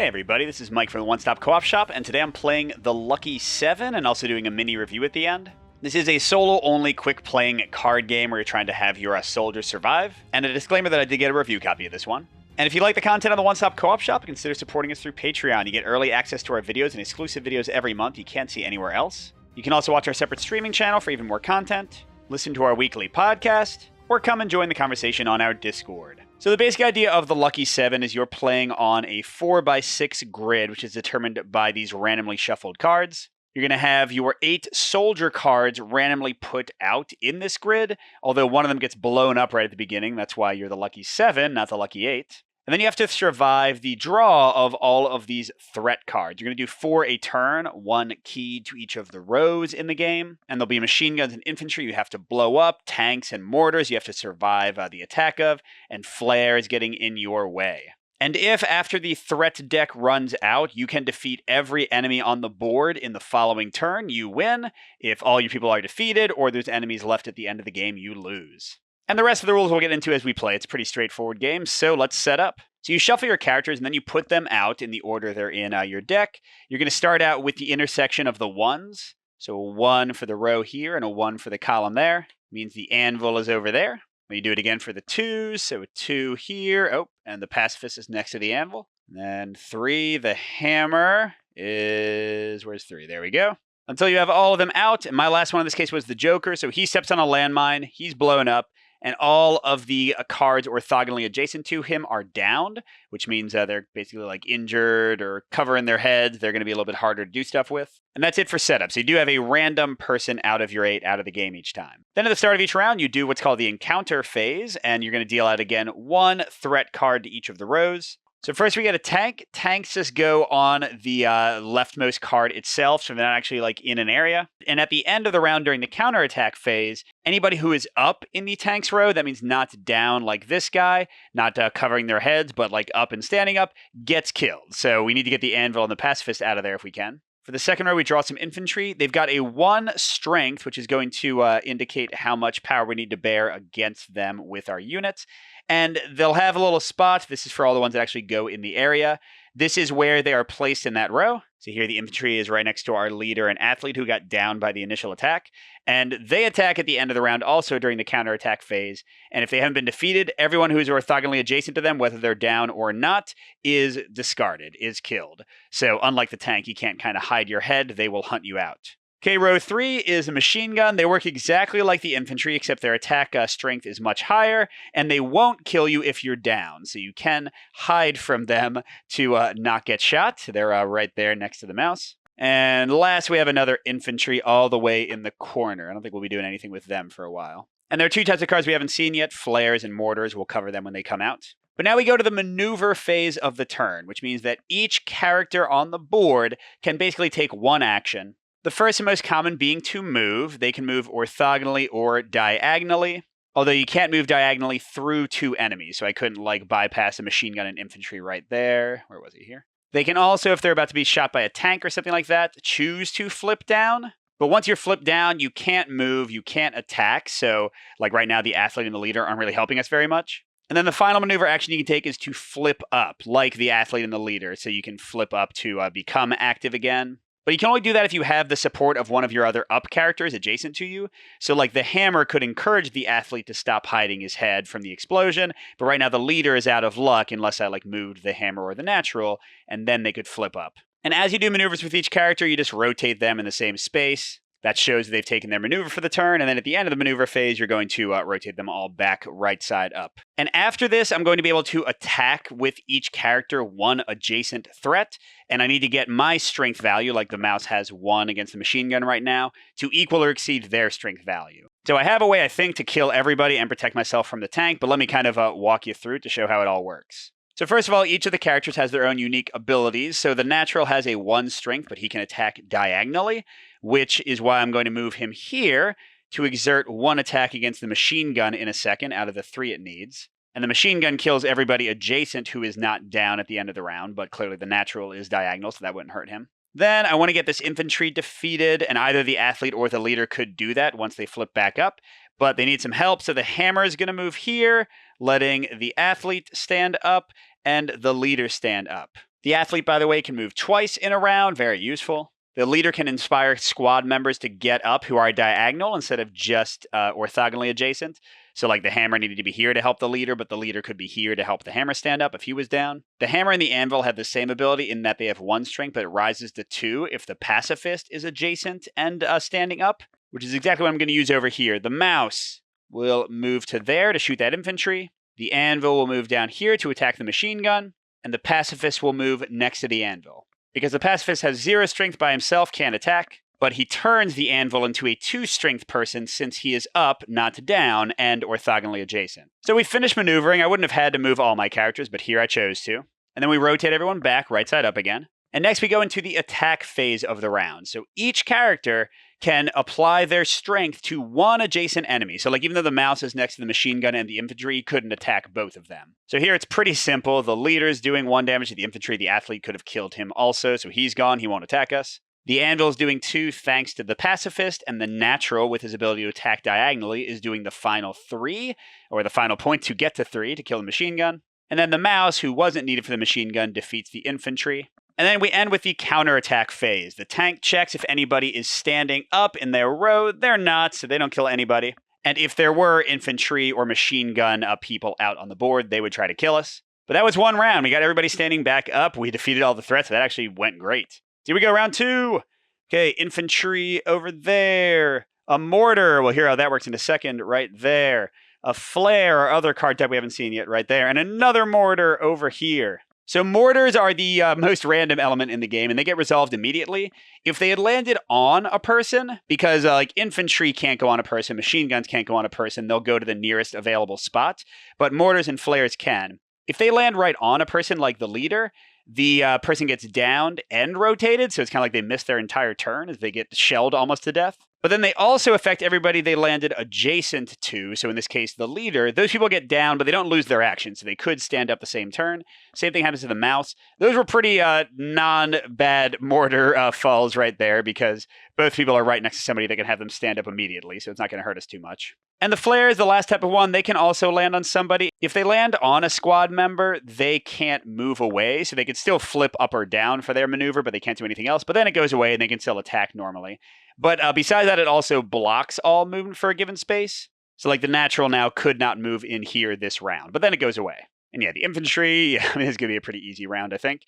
Hey everybody, this is Mike from the One Stop Co-op Shop, and today I'm playing The Lucky 7 and also doing a mini review at the end. This is a solo-only quick-playing card game where you're trying to have your soldiers survive, and a disclaimer that I did get a review copy of this one. And if you like the content on the One Stop Co-op Shop, consider supporting us through Patreon. You get early access to our videos and exclusive videos every month you can't see anywhere else. You can also watch our separate streaming channel for even more content, listen to our weekly podcast, or come and join the conversation on our Discord. So the basic idea of the Lucky 7 is you're playing on a 4x6 grid, which is determined by these randomly shuffled cards. You're going to have your 8 soldier cards randomly put out in this grid, although one of them gets blown up right at the beginning. That's why you're the Lucky 7, not the Lucky 8. And then you have to survive the draw of all of these threat cards. You're going to do 4 a turn, 1 key to each of the rows in the game. And there'll be machine guns and infantry you have to blow up, tanks and mortars you have to survive the attack of, and flares getting in your way. And if after the threat deck runs out, you can defeat every enemy on the board in the following turn, you win. If all your people are defeated or there's enemies left at the end of the game, you lose. And the rest of the rules we'll get into as we play. It's a pretty straightforward game, so let's set up. So you shuffle your characters, and then you put them out in the order they're in your deck. You're going to start out with the intersection of the 1s. So a 1 for the row here and a 1 for the column there. Means the anvil is over there. You do it again for the 2s, so a 2 here. Oh, and the pacifist is next to the anvil. And then 3, the hammer is... Where's 3? There we go. Until you have all of them out. And my last one in this case was the Joker. So he steps on a landmine. He's blown up. And all of the cards orthogonally adjacent to him are downed, which means they're basically like injured or covering their heads. They're going to be a little bit harder to do stuff with. And that's it for setup. So you do have a random person out of your 8 out of the game each time. Then at the start of each round, you do what's called the encounter phase, and you're going to deal out again 1 threat card to each of the rows. So first we get a tank. Tanks just go on the leftmost card itself, so they're not actually like in an area. And at the end of the round during the counterattack phase, anybody who is up in the tank's row, that means not down like this guy, not covering their heads, but like up and standing up, gets killed. So we need to get the anvil and the pacifist out of there if we can. For the second row, we draw some infantry. They've got a 1 strength, which is going to indicate how much power we need to bear against them with our units. And they'll have a little spot. This is for all the ones that actually go in the area. This is where they are placed in that row. So here the infantry is right next to our leader and athlete who got downed by the initial attack. And they attack at the end of the round also during the counterattack phase. And if they haven't been defeated, everyone who is orthogonally adjacent to them, whether they're down or not, is discarded, is killed. So unlike the tank, you can't kind of hide your head. They will hunt you out. Okay, row 3 is a machine gun. They work exactly like the infantry, except their attack strength is much higher, and they won't kill you if you're down. So you can hide from them to not get shot. They're right there next to the mouse. And last, we have another infantry all the way in the corner. I don't think we'll be doing anything with them for a while. And there are 2 types of cards we haven't seen yet, flares and mortars. We'll cover them when they come out. But now we go to the maneuver phase of the turn, which means that each character on the board can basically take 1 action. The first and most common being to move. They can move orthogonally or diagonally, although you can't move diagonally through 2 enemies, so I couldn't like bypass a machine gun and infantry right there. Where was he here? They can also, if they're about to be shot by a tank or something like that, choose to flip down. But once you're flipped down, you can't move, you can't attack, so like right now the athlete and the leader aren't really helping us very much. And then the final maneuver action you can take is to flip up, like the athlete and the leader, so you can flip up to become active again. But you can only do that if you have the support of one of your other up characters adjacent to you. So like the hammer could encourage the athlete to stop hiding his head from the explosion. But right now the leader is out of luck unless I like moved the hammer or the natural, and then they could flip up. And as you do maneuvers with each character, you just rotate them in the same space. That shows they've taken their maneuver for the turn, and then at the end of the maneuver phase, you're going to rotate them all back right side up. And after this, I'm going to be able to attack with each character 1 adjacent threat, and I need to get my strength value, like the mouse has 1 against the machine gun right now, to equal or exceed their strength value. So I have a way, I think, to kill everybody and protect myself from the tank, but let me kind of walk you through to show how it all works. So first of all, each of the characters has their own unique abilities. So the natural has a 1 strength, but he can attack diagonally, which is why I'm going to move him here to exert 1 attack against the machine gun in a second out of the 3 it needs. And the machine gun kills everybody adjacent who is not down at the end of the round, but clearly the natural is diagonal, so that wouldn't hurt him. Then I want to get this infantry defeated, and either the athlete or the leader could do that once they flip back up. But they need some help, so the hammer is going to move here, letting the athlete stand up and the leader stand up. The athlete, by the way, can move twice in a round. Very useful. The leader can inspire squad members to get up who are diagonal instead of just orthogonally adjacent. So like the hammer needed to be here to help the leader, but the leader could be here to help the hammer stand up if he was down. The hammer and the anvil have the same ability in that they have 1 strength, but it rises to 2 if the pacifist is adjacent and standing up, which is exactly what I'm going to use over here. The mouse will move to there to shoot that infantry. The anvil will move down here to attack the machine gun, and the pacifist will move next to the anvil. Because the pacifist has 0 strength by himself, can't attack, but he turns the anvil into a 2 strength person since he is up, not down, and orthogonally adjacent. So we finished maneuvering. I wouldn't have had to move all my characters, but here I chose to. And then we rotate everyone back, right side up again. And next we go into the attack phase of the round. So each character can apply their strength to 1 adjacent enemy. So like even though the mouse is next to the machine gun and the infantry, he couldn't attack both of them. So here it's pretty simple. The leader's doing 1 damage to the infantry. The athlete could have killed him also, so he's gone. He won't attack us. The anvil is doing 2 thanks to the pacifist, and the natural, with his ability to attack diagonally, is doing the final 3, or the final point to get to 3 to kill the machine gun. And then the mouse, who wasn't needed for the machine gun, defeats the infantry. And then we end with the counterattack phase. The tank checks if anybody is standing up in their row. They're not, so they don't kill anybody. And if there were infantry or machine gun people out on the board, they would try to kill us. But that was 1 round. We got everybody standing back up. We defeated all the threats. So that actually went great. Here we go, round 2. Okay, infantry over there. A mortar. We'll hear how that works in a second. Right there. A flare, our other card type we haven't seen yet, right there. And another mortar over here. So mortars are the most random element in the game, and they get resolved immediately. If they had landed on a person, because like infantry can't go on a person, machine guns can't go on a person, they'll go to the nearest available spot, but mortars and flares can. If they land right on a person like the leader, the person gets downed and rotated, so it's kind of like they miss their entire turn as they get shelled almost to death. But then they also affect everybody they landed adjacent to, so in this case, the leader. Those people get down, but they don't lose their action, so they could stand up the same turn. Same thing happens to the mouse. Those were pretty non-bad mortar falls right there, because both people are right next to somebody that can have them stand up immediately, so it's not going to hurt us too much. And the flares, the last type of one, they can also land on somebody. If they land on a squad member, they can't move away, so they can still flip up or down for their maneuver, but they can't do anything else. But then it goes away, and they can still attack normally. But besides that, it also blocks all movement for a given space. So like the natural now could not move in here this round, but then it goes away. And yeah, the infantry, yeah, I mean, it's going to be a pretty easy round, I think.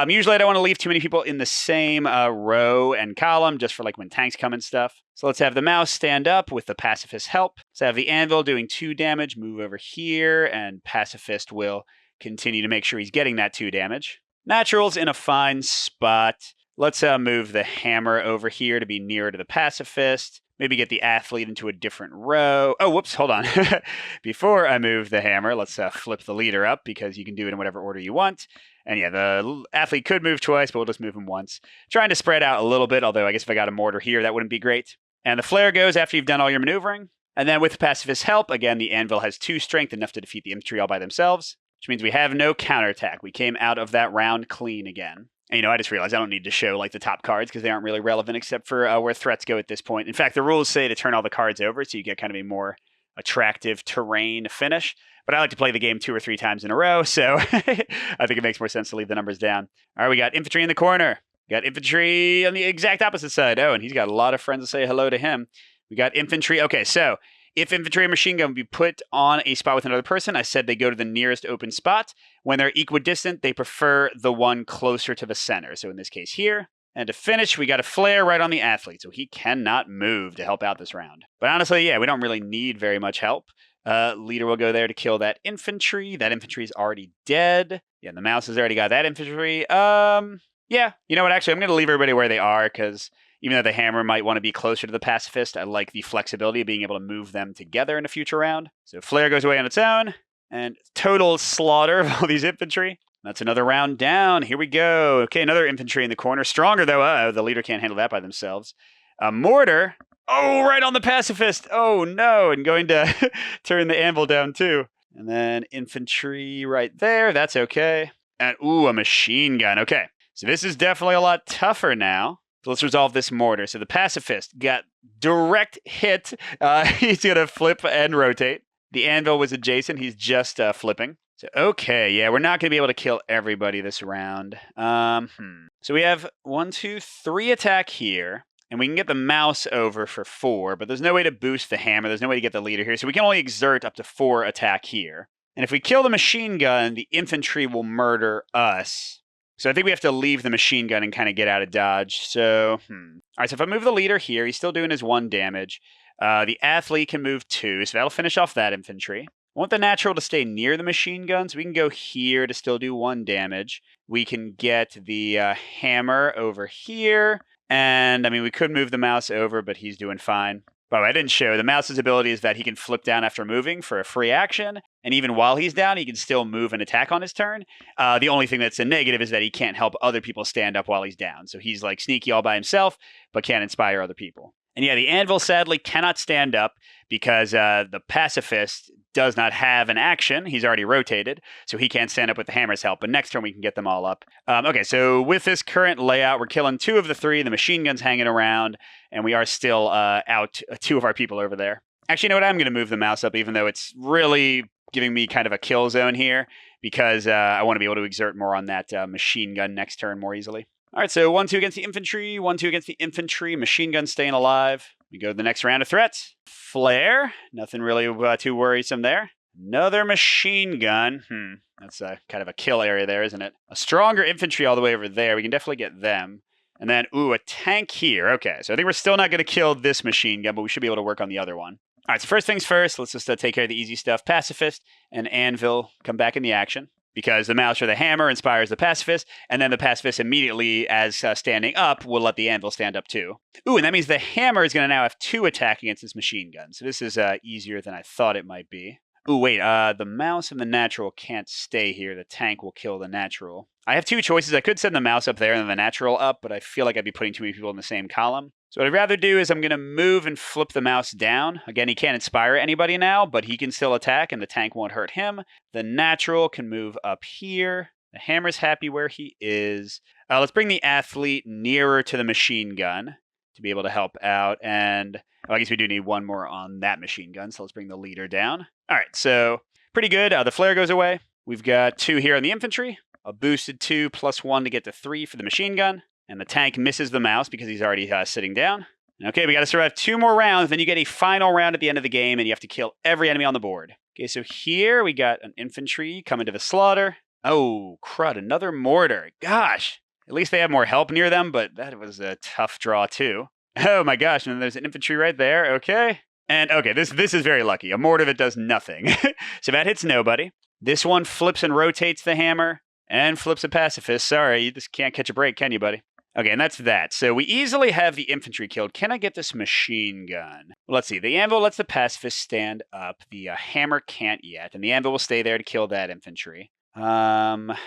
Usually I don't want to leave too many people in the same row and column, just for like when tanks come and stuff. So let's have the mouse stand up with the pacifist help. Let's have the anvil doing 2 damage, move over here, and pacifist will continue to make sure he's getting that 2 damage. Natural's in a fine spot. Let's move the hammer over here to be nearer to the pacifist. Maybe get the athlete into a different row. Oh, whoops, hold on. Before I move the hammer, let's flip the leader up, because you can do it in whatever order you want. And yeah, the athlete could move twice, but we'll just move him once. Trying to spread out a little bit, although I guess if I got a mortar here, that wouldn't be great. And the flare goes after you've done all your maneuvering. And then with the pacifist's help, again, the anvil has 2 strength, enough to defeat the infantry all by themselves, which means we have no counterattack. We came out of that round clean again. And, I just realized I don't need to show like the top cards because they aren't really relevant except for where threats go at this point. In fact, the rules say to turn all the cards over so you get kind of a more attractive terrain finish. But I like to play the game 2 or 3 times in a row, so I think it makes more sense to leave the numbers down. All right, we got infantry in the corner. We got infantry on the exact opposite side. Oh, and he's got a lot of friends to say hello to him. We got infantry. Okay, so if infantry and machine gun would be put on a spot with another person, I said they go to the nearest open spot. When they're equidistant, they prefer the one closer to the center. So in this case here. And to finish, we got a flare right on the athlete, so he cannot move to help out this round. But honestly, yeah, we don't really need very much help. Leader will go there to kill that infantry. That infantry is already dead. Yeah, the mouse has already got that infantry. Yeah, you know what? Actually, I'm going to leave everybody where they are, because even though the hammer might want to be closer to the pacifist, I like the flexibility of being able to move them together in a future round. So flare goes away on its own, and total slaughter of all these infantry. That's another round down. Here we go. Okay, another infantry in the corner. Stronger, though. The leader can't handle that by themselves. A mortar. Oh, right on the pacifist. Oh, no. And going to turn the anvil down, too. And then infantry right there. That's okay. And, ooh, a machine gun. Okay, so this is definitely a lot tougher now. So let's resolve this mortar. So the pacifist got direct hit. He's going to flip and rotate. The anvil was adjacent. He's just flipping. So, okay, yeah, we're not going to be able to kill everybody this round. So we have 1, 2, 3 attack here. And we can get the mouse over for 4, but there's no way to boost the hammer. There's no way to get the leader here. So we can only exert up to 4 attack here. And if we kill the machine gun, the infantry will murder us. So I think we have to leave the machine gun and kind of get out of dodge. So, All right, so if I move the leader here, he's still doing his 1 damage. The athlete can move 2, so that'll finish off that infantry. I want the natural to stay near the machine gun, so we can go here to still do 1 damage. We can get the hammer over here. And, I mean, we could move the mouse over, but he's doing fine. By the way, I didn't show. The mouse's ability is that he can flip down after moving for a free action. And even while he's down, he can still move and attack on his turn. The only thing that's a negative is that he can't help other people stand up while he's down. So he's like sneaky all by himself, but can't inspire other people. And yeah, the anvil sadly cannot stand up because the pacifist does not have an action. He's already rotated, so he can't stand up with the hammer's help. But next turn we can get them all up. Okay, so with this current layout, we're killing 2 of the 3. The machine gun's hanging around, and we are still out 2 of our people over there. Actually, you know what? I'm going to move the mouse up, even though it's really giving me kind of a kill zone here, because I want to be able to exert more on that machine gun next turn more easily. All right, so 1-2 against the infantry, 1-2 against the infantry, machine gun staying alive. We go to the next round of threats. Flare, nothing really too worrisome there. Another machine gun. That's kind of a kill area there, isn't it? A stronger infantry all the way over there. We can definitely get them. And then, a tank here. Okay, so I think we're still not going to kill this machine gun, but we should be able to work on the other one. All right, so first things first, let's just take care of the easy stuff. Pacifist and anvil come back in the action, because the mouse or the hammer inspires the pacifist, and then the pacifist immediately, as standing up, will let the anvil stand up too. And that means the hammer is going to now have 2 attack against this machine gun. So this is easier than I thought it might be. The mouse and the natural can't stay here. The tank will kill the natural. I have 2 choices. I could send the mouse up there and then the natural up, but I feel like I'd be putting too many people in the same column. So what I'd rather do is I'm going to move and flip the mouse down. Again, he can't inspire anybody now, but he can still attack and the tank won't hurt him. The natural can move up here. The hammer's happy where he is. Let's bring the athlete nearer to the machine gun to be able to help out. And I guess we do need 1 more on that machine gun, so let's bring the leader down. All right, so pretty good. The flare goes away. We've got 2 here on the infantry. A boosted 2 plus 1 to get to 3 for the machine gun. And the tank misses the mouse because he's already sitting down. Okay, we got to survive 2 more rounds. Then you get a final round at the end of the game, and you have to kill every enemy on the board. Okay, so here we got an infantry coming to the slaughter. Oh, crud, another mortar. Gosh, at least they have more help near them, but that was a tough draw too. Oh my gosh, and then there's an infantry right there. Okay. And okay, this is very lucky. A mortar that does nothing. So that hits nobody. This one flips and rotates the hammer and flips a pacifist. Sorry, you just can't catch a break, can you, buddy? Okay, and that's that. So we easily have the infantry killed. Can I get this machine gun? Well, let's see. The anvil lets the pacifist stand up. The hammer can't yet. And the anvil will stay there to kill that infantry. The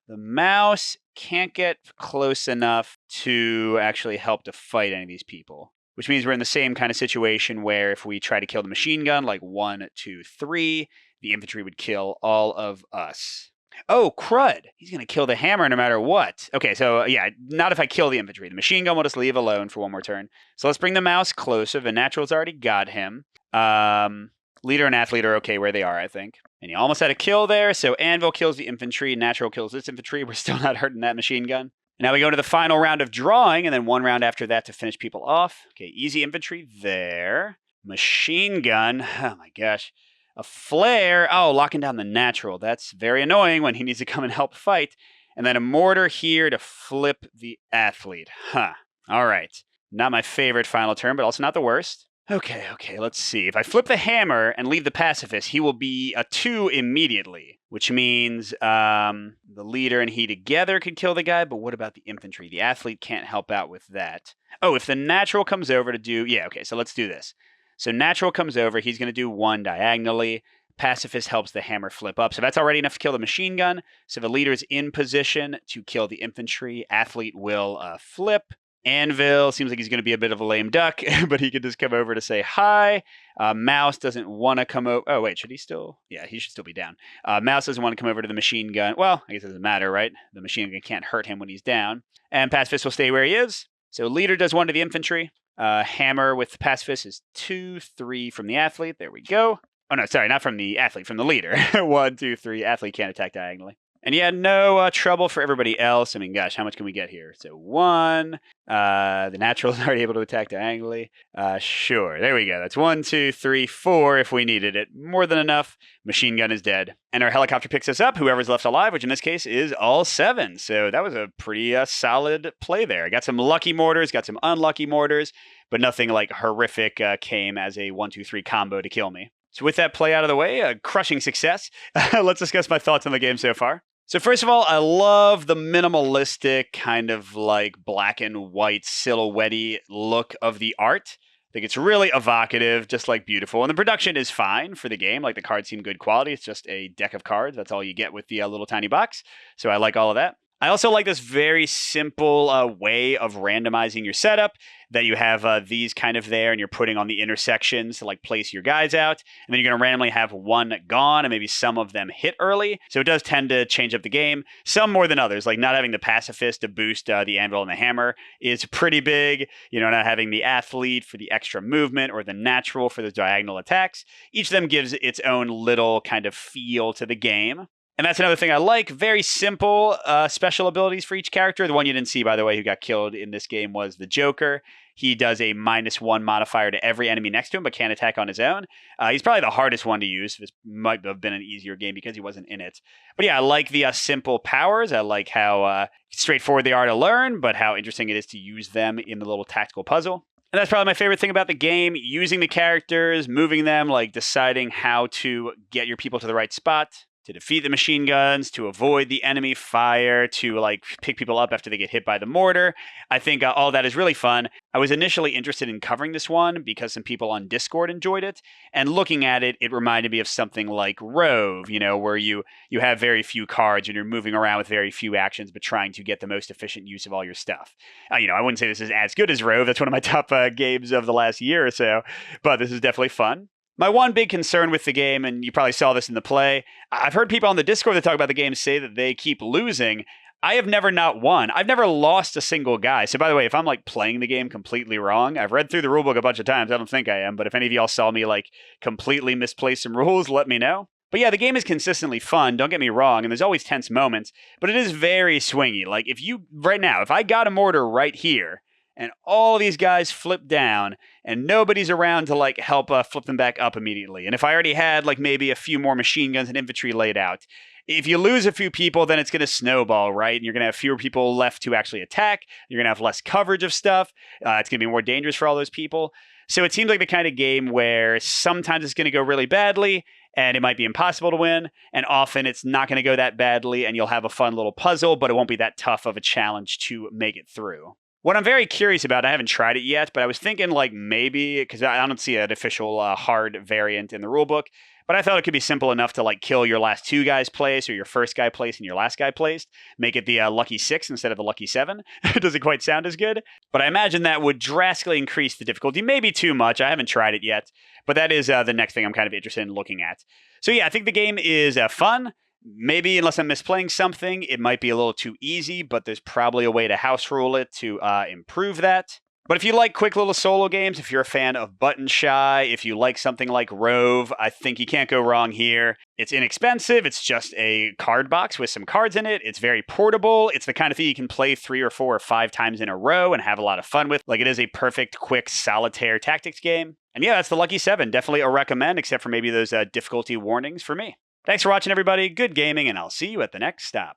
mouse can't get close enough to actually help to fight any of these people. Which means we're in the same kind of situation where if we try to kill the machine gun, like 1, 2, 3, the infantry would kill all of us. Oh, crud. He's going to kill the hammer no matter what. Okay, so yeah, not if I kill the infantry. The machine gun will just leave alone for 1 more turn. So let's bring the mouse closer. The natural's already got him. Leader and athlete are okay where they are, I think. And he almost had a kill there. So anvil kills the infantry. Natural kills this infantry. We're still not hurting that machine gun. And now we go to the final round of drawing, and then 1 round after that to finish people off. Okay, easy infantry there. Machine gun. Oh my gosh. A flare. Oh, locking down the natural. That's very annoying when he needs to come and help fight. And then a mortar here to flip the athlete. All right. Not my favorite final turn, but also not the worst. Okay, let's see. If I flip the hammer and leave the pacifist, he will be a 2 immediately, which means the leader and he together could kill the guy, but what about the infantry? The athlete can't help out with that. Oh, if the natural comes over to do... Yeah, okay, so let's do this. So natural comes over, he's going to do 1 diagonally. Pacifist helps the hammer flip up. So that's already enough to kill the machine gun. So the leader's in position to kill the infantry. Athlete will flip. Anvil seems like he's going to be a bit of a lame duck, but he could just come over to say hi. Mouse doesn't want to come over. Oh, wait, should he still? Yeah, he should still be down. Mouse doesn't want to come over to the machine gun. Well, I guess it doesn't matter, right? The machine gun can't hurt him when he's down. And Pacifist will stay where he is. So leader does 1 to the infantry. Hammer with the pacifist is 2, 3 from the athlete. There we go. Oh, no, sorry, not from the athlete, from the leader. 1, 2, 3, athlete can't attack diagonally. And yeah, no trouble for everybody else. I mean, gosh, how much can we get here? So 1. The natural is already able to attack diagonally. Sure, there we go. That's 1, 2, 3, 4 if we needed it. More than enough. Machine gun is dead. And our helicopter picks us up, whoever's left alive, which in this case is all 7. So that was a pretty solid play there. Got some lucky mortars, got some unlucky mortars, but nothing like horrific came as a 1, 2, 3 combo to kill me. So with that play out of the way, a crushing success. Let's discuss my thoughts on the game so far. So first of all, I love the minimalistic kind of like black and white silhouette look of the art. I think it's really evocative, just like beautiful. And the production is fine for the game. Like the cards seem good quality. It's just a deck of cards. That's all you get with the little tiny box. So I like all of that. I also like this very simple way of randomizing your setup, that you have these kind of there and you're putting on the intersections to like place your guys out. And then you're going to randomly have one gone and maybe some of them hit early. So it does tend to change up the game, some more than others. Like not having the pacifist to boost the anvil and the hammer is pretty big. You know, not having the athlete for the extra movement or the natural for the diagonal attacks. Each of them gives its own little kind of feel to the game. And that's another thing I like. Very simple special abilities for each character. The one you didn't see, by the way, who got killed in this game was the Joker. He does a -1 modifier to every enemy next to him, but can't attack on his own. He's probably the hardest one to use. This might have been an easier game because he wasn't in it. But yeah, I like the simple powers. I like how straightforward they are to learn, but how interesting it is to use them in the little tactical puzzle. And that's probably my favorite thing about the game, using the characters, moving them, like deciding how to get your people to the right spot, to defeat the machine guns, to avoid the enemy fire, to like pick people up after they get hit by the mortar. I think all that is really fun. I was initially interested in covering this one because some people on Discord enjoyed it. And looking at it, it reminded me of something like Rove, you know, where you have very few cards and you're moving around with very few actions, but trying to get the most efficient use of all your stuff. You know, I wouldn't say this is as good as Rove. That's one of my top games of the last year or so, but this is definitely fun. My one big concern with the game, and you probably saw this in the play, I've heard people on the Discord that talk about the game say that they keep losing. I have never not won. I've never lost a single guy. So by the way, if I'm like playing the game completely wrong, I've read through the rulebook a bunch of times. I don't think I am, but if any of y'all saw me like completely misplace some rules, let me know. But yeah, the game is consistently fun, don't get me wrong, and there's always tense moments, but it is very swingy. Like if I got a mortar right here, and all these guys flip down and nobody's around to like help flip them back up immediately. And if I already had like maybe a few more machine guns and infantry laid out, if you lose a few people, then it's going to snowball, right? And you're going to have fewer people left to actually attack. You're going to have less coverage of stuff. It's going to be more dangerous for all those people. So it seems like the kind of game where sometimes it's going to go really badly and it might be impossible to win. And often it's not going to go that badly and you'll have a fun little puzzle, but it won't be that tough of a challenge to make it through. What I'm very curious about, I haven't tried it yet, but I was thinking like maybe, because I don't see an official hard variant in the rulebook, but I thought it could be simple enough to like kill your last 2 guys placed or your first guy placed and your last guy placed. Make it the lucky 6 instead of the lucky 7. It doesn't quite sound as good, but I imagine that would drastically increase the difficulty. Maybe too much. I haven't tried it yet, but that is the next thing I'm kind of interested in looking at. So yeah, I think the game is fun. Maybe unless I'm misplaying something, it might be a little too easy, but there's probably a way to house rule it to improve that. But if you like quick little solo games, if you're a fan of Button Shy, if you like something like Rove, I think you can't go wrong here. It's inexpensive. It's just a card box with some cards in it. It's very portable. It's the kind of thing you can play 3 or 4 or 5 times in a row and have a lot of fun with. Like it is a perfect, quick, solitaire tactics game. And yeah, that's the Lucky 7. Definitely a recommend, except for maybe those difficulty warnings for me. Thanks for watching, everybody. Good gaming, and I'll see you at the next stop.